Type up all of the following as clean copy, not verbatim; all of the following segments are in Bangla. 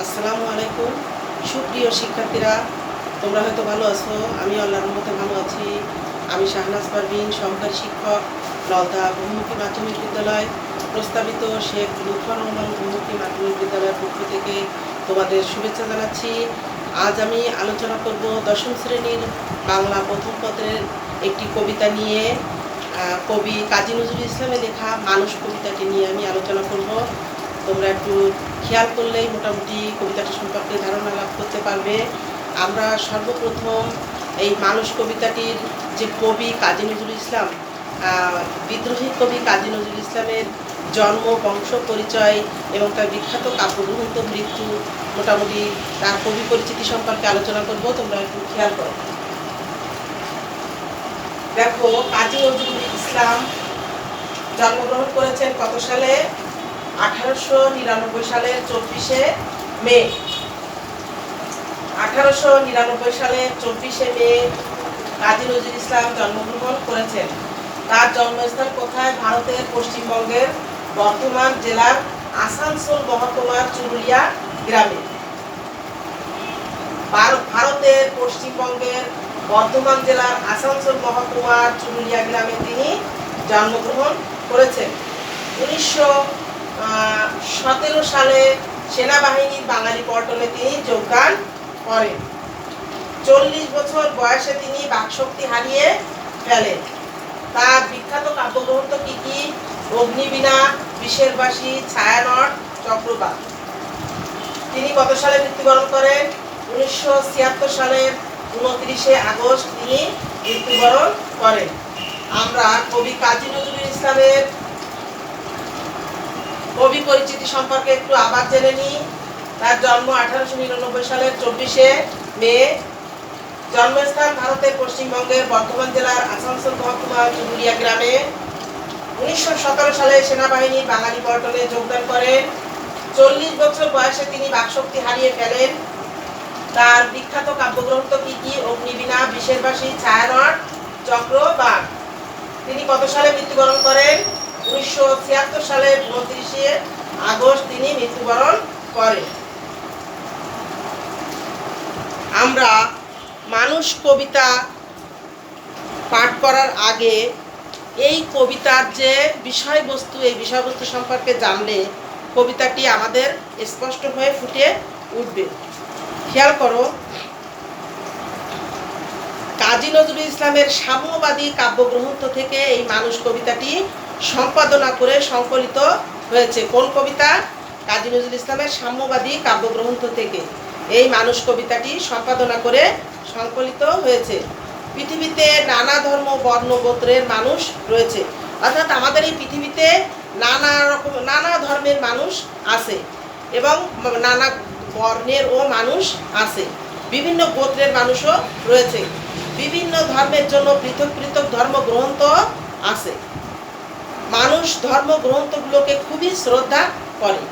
আসসালামু আলাইকুম। সুপ্রিয় শিক্ষার্থীরা, তোমরা হয়তো ভালো আছো। আমি আল্লাহর রহমতে ভালো আছি। আমি শাহনাজ পারভিন, সহকারী শিক্ষক, নলতা বহুমুখী মাধ্যমিক বিদ্যালয়, প্রস্তাবিত শেখ লুৎফর রহমান বহুমুখী মাধ্যমিক বিদ্যালয়ের পক্ষ থেকে তোমাদের শুভেচ্ছা জানাচ্ছি। আজ আমি আলোচনা করব দশম শ্রেণীর বাংলা প্রথম পত্রের একটি কবিতা নিয়ে। কবি কাজী নজরুল ইসলামের লেখা মানুষ কবিতাটি নিয়ে আমি আলোচনা করব। তোমরা একটু খেয়াল করলেই মোটামুটি কবিতাটা সম্পর্কে ধারণা লাভ করতে পারবে। আমরা সর্বপ্রথম এই মানুষ কবিতাটির যে কবি কাজী নজরুল ইসলাম, বিদ্রোহী কবি কাজী নজরুল ইসলামের জন্ম, বংশ পরিচয় এবং তার বিখ্যাত কাব্যগ্রন্থ মৃত্যু, মোটামুটি তার কবি পরিচিতি সম্পর্কে আলোচনা করব। তোমরা একটু খেয়াল করো। দেখো, কাজী নজরুল ইসলাম জন্মগ্রহণ করেছেন কত সালে? 1899 সালের 24শে মে। 1899 সালের 24শে মে কাজী নজরুল ইসলাম জন্মগ্রহণ করেছেন। তার জন্মস্থান কোথায়? ভারতের পশ্চিমবঙ্গের বর্ধমান জেলার আসানসোল মহকুমার চুরুলিয়া গ্রামে। ভারতের পশ্চিমবঙ্গের বর্ধমান জেলার আসানসোল মহকুমার চুরুলিয়া গ্রামে তিনি জন্মগ্রহণ করেছেন। 1917 সালে সেনাবাহিনীর বাঙালি পল্টনে তিনি যোগদান করেন। 40 বছর বয়সে তিনি বাকশক্তি হারিয়ে ফেলেন। তার বিখ্যাত কাব্যগ্রন্থ কি কি? অগ্নিবীণা, বিষেরবাসী, ছায়ানট, চক্রবাক। তিনি কত সালে মৃত্যুবরণ করেন? 1976 সালের 29শে আগস্ট তিনি মৃত্যুবরণ করেন। আমরা কবি কাজী নজরুল ইসলামের কবি পরিচিতি সম্পর্কে একটু আবার জেনে নিই। তার জন্ম 1899 সালের 24শে মে। জন্মস্থান ভারতের পশ্চিমবঙ্গের বর্ধমান জেলার আসানসোল মহকুমার চুরুলিয়া গ্রামে। 1917 সালে সেনাবাহিনীর বাঙালি পল্টনে যোগদান করেন। 40 বছর বয়সে তিনি বাকশক্তি হারিয়ে ফেলেন। তার বিখ্যাত কাব্যগ্রন্থ কি কি? অগ্নিবীণা, বিষেরবাসী, ছায়ানট, চক্রবাক। তিনি কত সালে মৃত্যুবরণ করেন? 1976 সালের 29শে আগস্ট তিনি মৃত্যুবরণ করেন। আমরা মানুষ কবিতা পাঠ করার আগে এই কবিতার যে বিষয়বস্তু, এই বিষয়বস্তু সম্পর্কে জানলে কবিতাটি আমাদের স্পষ্ট হয়ে ফুটে উঠবে। খেয়াল করো, কাজী নজরুল ইসলামের সাম্যবাদী কাব্যগ্রন্থ থেকে এই মানুষ কবিতাটি সম্পাদনা করে সংকলিত হয়েছে। কোন কবিতা? কাজী নজরুল ইসলামের সাম্যবাদী কাব্যগ্রন্থ থেকে এই মানুষ কবিতাটি সম্পাদনা করে সংকলিত হয়েছে। পৃথিবীতে নানা ধর্ম, বর্ণ, গোত্রের মানুষ রয়েছে। অর্থাৎ আমাদের এই পৃথিবীতে নানা ধর্মের মানুষ আছে এবং নানা বর্ণেরও মানুষ আছে। বিভিন্ন গোত্রের মানুষও রয়েছে। বিভিন্ন ধর্মের জন্য পৃথক পৃথক ধর্মগ্রন্থ আছে। মানুষ ধর্মগ্রন্থগুলোকে খুবই শ্রদ্ধা করে,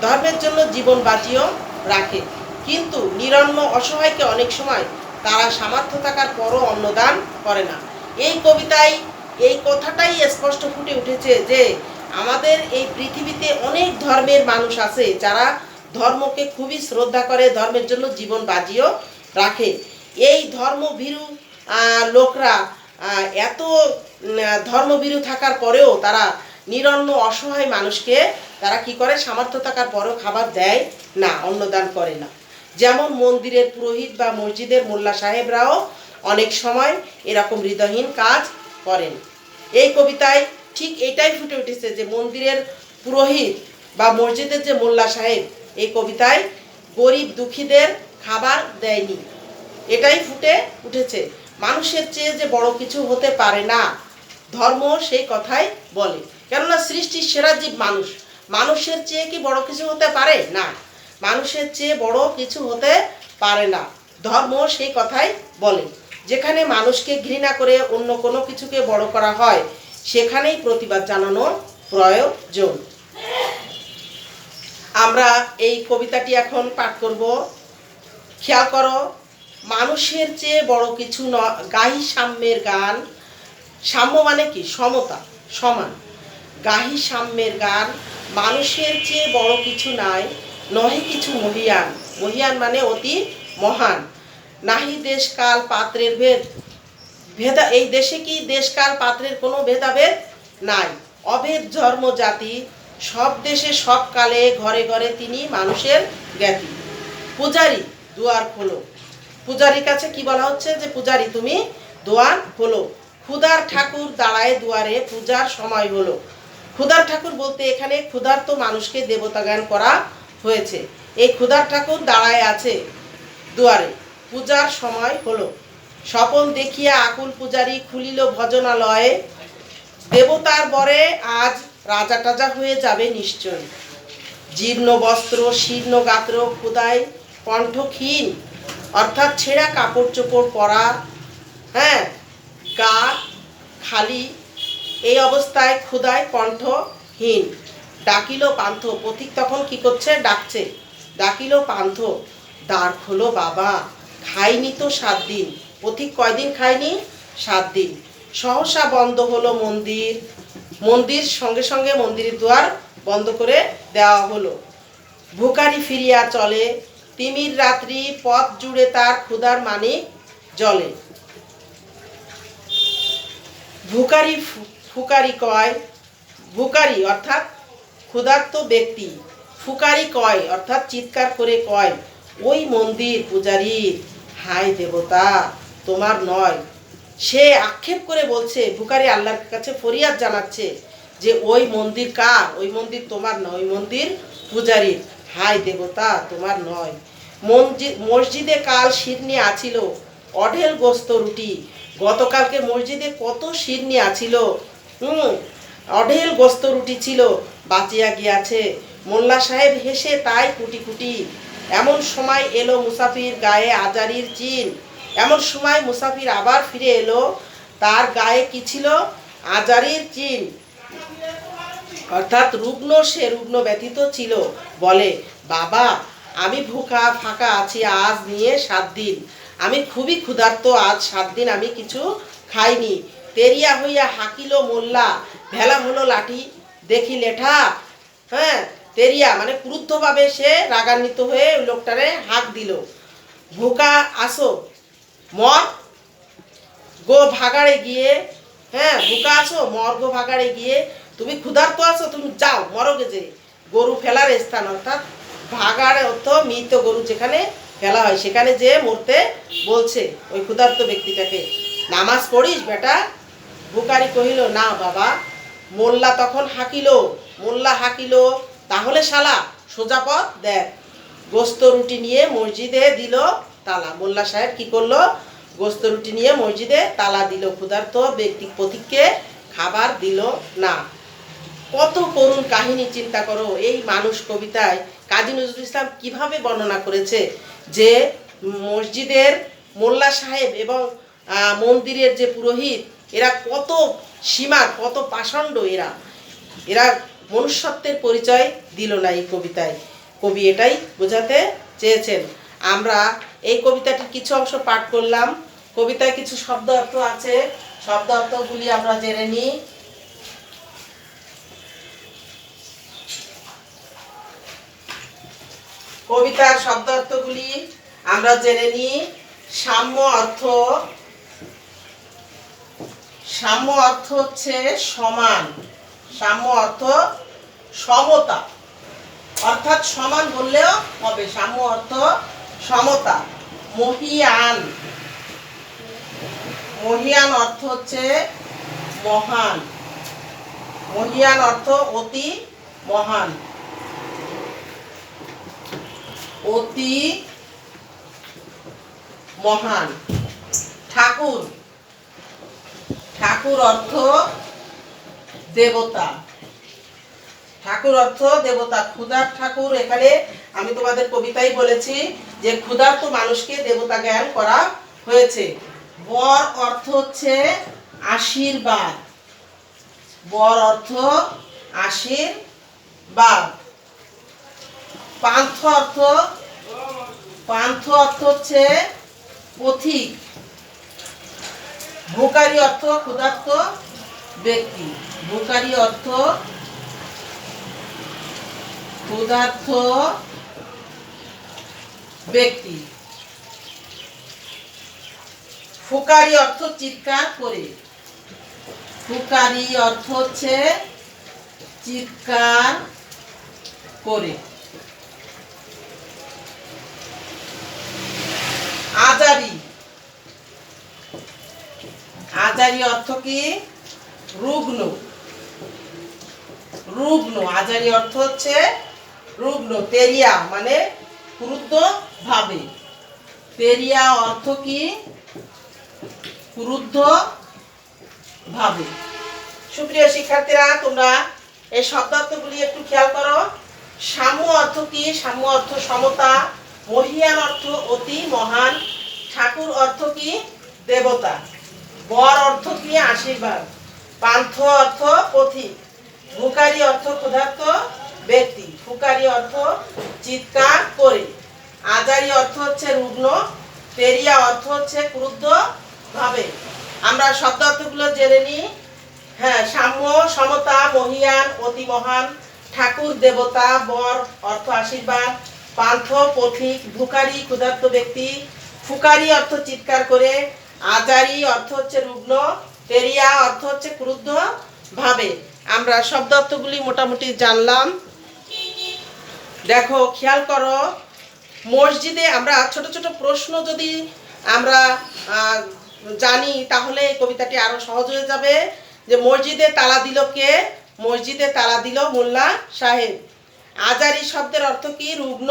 ধর্মের জন্য জীবন বাজিও রাখে। কিন্তু নিরন্ন অসহায়কে অনেক সময় তারা সামর্থ্য থাকার পরও অন্নদান করে না। এই কবিতায় এই কথাটাই স্পষ্ট ফুটে উঠেছে যে আমাদের এই পৃথিবীতে অনেক ধর্মের মানুষ আছে যারা ধর্মকে খুবই শ্রদ্ধা করে, ধর্মের জন্য জীবন বাজিও রাখে। এই ধর্মভীরু লোকরা এত ধর্মভীরু থাকার পরেও তারা নিরন্ন অসহায় মানুষকে তারা কি করে? সামর্থ্য থাকার পরেও খাবার দেয় না, অন্নদান করে না। যেমন মন্দিরের পুরোহিত বা মসজিদের মোল্লা সাহেবরাও অনেক সময় এরকম হৃদয়হীন কাজ করেন। এই কবিতায় ঠিক এটাই ফুটে উঠেছে যে মন্দিরের পুরোহিত বা মসজিদের যে মোল্লা সাহেব এই কবিতায় গরিব দুঃখীদের খাবার দেয়নি, এটাই ফুটে উঠেছে। মানুষের চেয়ে যে বড় কিছু হতে পারে না, ধর্ম সেই কথাই বলে। কেননা সৃষ্টির সেরা জীব মানুষ, মানুষের চেয়ে কি বড় কিছু হতে পারে না? মানুষের চেয়ে বড় কিছু হতে পারে না, ধর্ম সেই কথাই বলে। যেখানে মানুষকে ঘৃণা করে অন্য কোনো কিছুকে বড় করা হয় সেখানেই প্রতিবাদ জানানোর প্রয়োজন। আমরা এই কবিতাটি এখন পাঠ করব। খেয়াল করো, মানুষের চেয়ে বড় কিছু গাহি সাম্যের গান। সাম্য মানে কি? সমতা, সমান। গাহি সাম্যের গান। মানুষের চেয়ে বড় কিছু নাই, নহে কিছু মহিয়ান, মহিয়ান মানে অতি মহান। নাহি দেশ কাল পাত্রের ভেদ, এই দেশে কি দেশ কাল পাত্রের কোনো ভেদাভেদ নাই। অভেদ ধর্ম জাতি, সব দেশে সব কালে ঘরে ঘরে তিনি মানুষের জ্ঞাতি। পূজারি দুয়ার খোলো, পূজারির কাছে কি বলা হচ্ছে যে পূজারি তুমি দুয়ার খোলো। ক্ষুধার ঠাকুর দাঁড়ায় দুয়ারে, পূজার সময় হলো। ক্ষুধার ঠাকুর বলতে এখানে ক্ষুধার্ত মানুষকে দেবতা জ্ঞান করা হয়েছে। এই ক্ষুধার ঠাকুর দাঁড়ায় আছে দুয়ারে, পূজার সময় হলো। স্বপন দেখিয়া আকুল পূজারি খুলিল ভজনালয়ে, দেবতার বরে আজ রাজা টাজা হয়ে যাবে নিশ্চয়। জীর্ণ বস্ত্র শীর্ণ গাত্র ক্ষুধায় কণ্ঠ ক্ষীণ, অর্থাৎ ছেঁড়া কাপড় চোপড় পরা, হ্যাঁ, গা খালি, এই অবস্থায় ক্ষুধায় কণ্ঠহীন। ডাকিল পান্থ, পথিক তখন কি করছে, ডাকছে। ডাকিল পান্থ, দ্বার খোলো বাবা, খাইনি তো 7 দিন। পথিক কয়দিন খায়নি? 7 দিন। সহসা বন্ধ হলো মন্দির, মন্দির সঙ্গে সঙ্গে মন্দিরের দুয়ার বন্ধ করে দেওয়া হলো। ভুকারি ফিরিয়া চলে, তিমির রাত্রি পথ জুড়ে তার ক্ষুধার মানিক জলে। ভুকারি ফুকারি কয়, ভুকারি অর্থাৎ ক্ষুধার্ত ব্যক্তি, ফুকারি কয় অর্থাৎ চিৎকার করে কয়, ওই মন্দির পূজারীর, হায় দেবতা তোমার নয়। সে আক্ষেপ করে বলছে, ভুকারি আল্লাহর কাছে ফরিয়াদ জানাচ্ছে যে ওই মন্দির কার? ওই মন্দির তোমার নয়, ওই মন্দির পূজারীর, হায় দেবতা তোমার নয়। মসজিদে কাল শিরনি আছিল, অঢেল গোস্ত রুটি। গতকালকে মসজিদে কত শিরনি আছিল, অঢেল গোস্ত রুটি ছিল, বাঁচিয়া গিয়াছে। মোল্লা সাহেব হেসে তাই কুটি কুটি। এমন সময় এলো মুসাফির, গায়ে আজারির চিন। এমন সময় মুসাফির আবার ফিরে এলো, তার গায়ে কি ছিল? আজারির চিন, অর্থাৎ রুগ্ন, সে রুগ্ন ব্যথিত ছিল। বলে, বাবা আমি ভুখা ফাঁকা আছি আজ নিয়ে 7 দিন, আমি খুবই ক্ষুধার্ত, আজ 7 দিন আমি কিছু খাইনি। তেরিয়া হইয়া হাকিল মোল্লা, ভেলা হলো লাঠি দেখি লেঠা। হ্যাঁ, তেরিয়া মানে ক্রুদ্ধভাবে সে রাগান্বিত হয়ে ওই লোকটারে হাঁক দিল। ভুকা আসো মর গো ভাগাড়ে গিয়ে, হ্যাঁ ভুকা আসো মর গো ভাগাড়ে গিয়ে, তুমি ক্ষুধার্ত আছো, তুমি যাও মরগে যে। গরু ফেলার স্থান, অর্থাৎ ভাগাড় অর্থ মৃত গরু যেখানে ফেলা হয় সেখানে যে মরতে বলছে ওই ক্ষুধার্ত ব্যক্তিটাকে। নামাজ পড়িস বেটা? বুকারি কহিল, না বাবা। মোল্লা তখন হাঁকিল, মোল্লা হাঁকিল, তাহলে শালা সোজা পথ দেখ। গোস্ত রুটি নিয়ে মসজিদে দিল তালা। মোল্লা সাহেব কি করলো? গোস্ত রুটি নিয়ে মসজিদে তালা দিল, ক্ষুধার্ত ব্যক্তি পথিককে খাবার দিল না। কত করুণ কাহিনী চিন্তা করো। এই মানুষ কবিতায় কাজী নজরুল ইসলাম কিভাবে বর্ণনা করেছে যে মসজিদের মোল্লা সাহেব এবং মন্দিরের যে পুরোহিত, এরা কত সীমার, কত পাষণ্ড, এরা মনুষ্যত্বের পরিচয় দিল না এই কবিতায়। কবি এটাই বোঝাতে চেয়েছেন। আমরা এই কবিতাটির কিছু অংশ পাঠ করলাম। কবিতায় কিছু শব্দ অর্থ আছে, শব্দ অর্থগুলি আমরা জেনে নিই। কবিতার শব্দ অর্থগুলি আমরা জেনে নিই। সাম্য অর্থ, সাম্য অর্থ হচ্ছে সমান, সাম্য অর্থ সমতা, অর্থাৎ সমান বললেও হবে। সাম্য অর্থ সমতা। মহিয়ান, মহিয়ান অর্থ হচ্ছে মহান, মহিয়ান অর্থ অতি মহান, অতি মহান। ঠাকুর, ঠাকুর অর্থ দেবতা, ঠাকুর অর্থ দেবতা। ক্ষুধার ঠাকুর, এখানে আমি তোমাদের কবিতায় বলেছি যে ক্ষুধার্ত মানুষকে দেবতা জ্ঞান করা হয়েছে। বর অর্থ হচ্ছে আশীর্বাদ, বর অর্থ আশীর্বাদ। পান্থ অর্থ, পান্থ অর্থ হচ্ছে পথিক। ভুকারি অর্থ ক্ষুধার্ত ব্যক্তি, ভুকারি অর্থ ক্ষুধার্ত ব্যক্তি। ফুকারি অর্থ চিৎকার করে। ফুকারি অর্থ হচ্ছে চিৎকার করে। আজারি। আজারি অর্থ কি? রুগ্ন। রুগ্ন। আজারি অর্থ হচ্ছে রুগ্ন। তেরিয়া মানে ক্রুদ্ধ ভাবে। তেরিয়া অর্থ কি? ক্রুদ্ধ ভাবে। সুপ্রিয় শিক্ষার্থীরা, তোমরা এই শব্দার্থগুলি একটু খেয়াল করো। সাম্য অর্থ কি? সাম্য অর্থ সমতা। মহিয়ান অর্থ অতি মহান। ঠাকুর অর্থ কি? দেবতা। বর অর্থ কি? আশীর্বাদ। পান্থ অর্থ পথিক। ফুকারি অর্থ ক্ষুধার্ত ব্যক্তি। ফুকারি অর্থ চিৎকার করে। আজারি অর্থ হচ্ছে রুগ্ন। তেরিয়া অর্থ হচ্ছে ক্রুদ্ধ ভাবে। আমরা শব্দার্থগুলো জেনে নিই। হ্যাঁ, সাম্য সমতা, মহিয়ান অতি মহান, ঠাকুর দেবতা, বর অর্থ আশীর্বাদ, পান্থ পথিক, ভুকারি ক্ষুধার্ত ব্যক্তি, ফুকারি অর্থ চিৎকার করে, আজারি অর্থ হচ্ছে রুগ্ন, তেরিয়া অর্থ হচ্ছে ক্রুদ্ধ ভাবে। আমরা শব্দার্থগুলি মোটামুটি জানলাম। দেখো, খেয়াল করো, মসজিদে আমরা ছোট ছোট প্রশ্ন যদি আমরা জানি তাহলে এই কবিতাটি আরো সহজ হয়ে যাবে। যে মসজিদে তালা দিল কে? মসজিদে তালা দিল মোল্লা সাহেব। আজারি শব্দের অর্থ কি? রুগ্ন।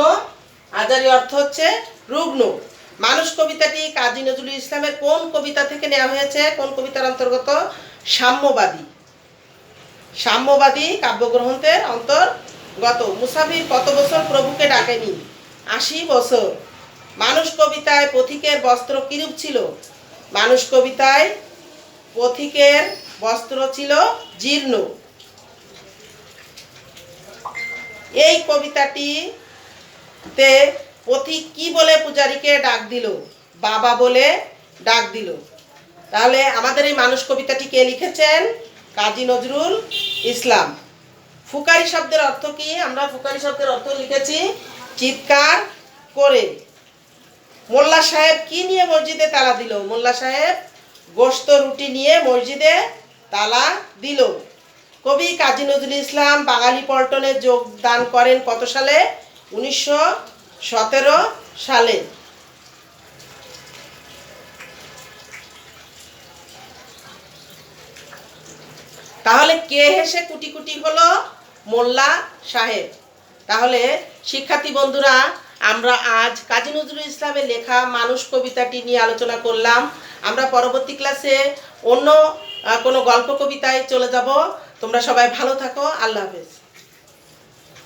আজারি অর্থ হচ্ছে রুগ্ন। মানুষ কবিতাটি কাজী নজরুল ইসলামের কোন কবিতা থেকে নেওয়া হয়েছে? কোন কবিতার অন্তর্গত? সাম্যবাদী। সাম্যবাদী কাব্যগ্রন্থের অন্তর্গত। মুসাফির কত বছর প্রভুকে ডাকেনি? 80 বছর। মানুষ কবিতায় পথিকের বস্ত্র কিরূপ ছিল? মানুষ কবিতায় পথিকের বস্ত্র ছিল জীর্ণ। এই কবিতাটিতে পথিক কি বলে পূজারীকে ডাক দিল? বাবা বলে ডাক দিল। তাহলে আমাদের এই মানুষ কবিতাটি কে লিখেছেন? কাজী নজরুল ইসলাম। ফুকারি শব্দের অর্থ কি? আমরা ফুকারি শব্দের অর্থ লিখেছি চিৎকার করে। মোল্লা সাহেব কি নিয়ে মসজিদে তালা দিল? মোল্লা সাহেব গোশত রুটি নিয়ে মসজিদে তালা দিল। কবি কাজী নজরুল ইসলাম বাঙালি পল্টনে যোগদান করেন কত সালে? 1917 সালে। তাহলে কে হেসে কুটি কুটি হলো? মোল্লা সাহেব। তাহলে শিক্ষার্থী বন্ধুরা, আমরা আজ কাজী নজরুল ইসলামের লেখা মানুষ কবিতাটি নিয়ে আলোচনা করলাম। আমরা পরবর্তী ক্লাসে অন্য কোনো গল্প কবিতায় চলে যাব। তোমরা সবাই ভালো থাকো। আল্লাহ হাফেজ।